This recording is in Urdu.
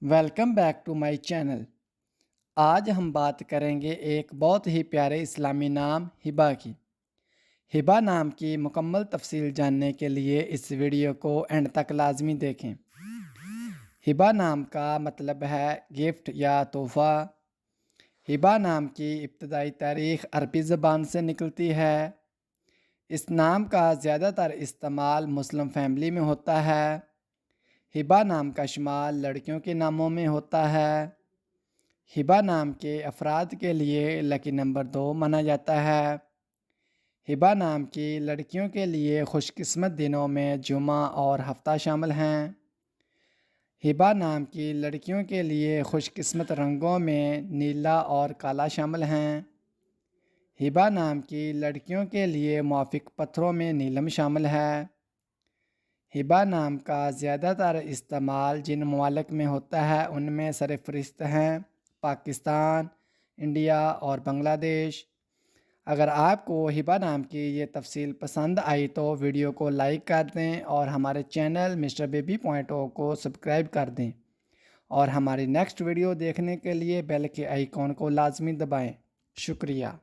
Welcome back to my channel. آج ہم بات کریں گے ایک بہت ہی پیارے اسلامی نام ہبا کی۔ ہبا نام کی مکمل تفصیل جاننے کے لیے اس ویڈیو کو اینڈ تک لازمی دیکھیں۔ ہبا نام کا مطلب ہے گفٹ یا تحفہ۔ ہبا نام کی ابتدائی تاریخ عربی زبان سے نکلتی ہے۔ اس نام کا زیادہ تر استعمال مسلم فیملی میں ہوتا ہے۔ ہبا نام کا شمال لڑکیوں کے ناموں میں ہوتا ہے۔ ہبا نام کے افراد کے لیے لکی نمبر 2 مانا جاتا ہے۔ ہبا نام کی لڑکیوں کے لیے خوش قسمت دنوں میں جمعہ اور ہفتہ شامل ہیں۔ ہبا نام کی لڑکیوں کے لیے خوش قسمت رنگوں میں نیلا اور کالا شامل ہیں۔ ہبا نام کی لڑکیوں کے لیے موافق پتھروں میں نیلم شامل ہے۔ ہبا نام کا زیادہ تر استعمال جن ممالک میں ہوتا ہے ان میں سرفہرست ہیں پاکستان، انڈیا اور بنگلہ دیش۔ اگر آپ کو ہبا نام کی یہ تفصیل پسند آئی تو ویڈیو کو لائک کر دیں اور ہمارے چینل مسٹر بیبی پوائنٹ او کو سبسکرائب کر دیں، اور ہماری نیکسٹ ویڈیو دیکھنے کے لیے بیل کے آئیکن کو لازمی دبائیں۔ شکریہ۔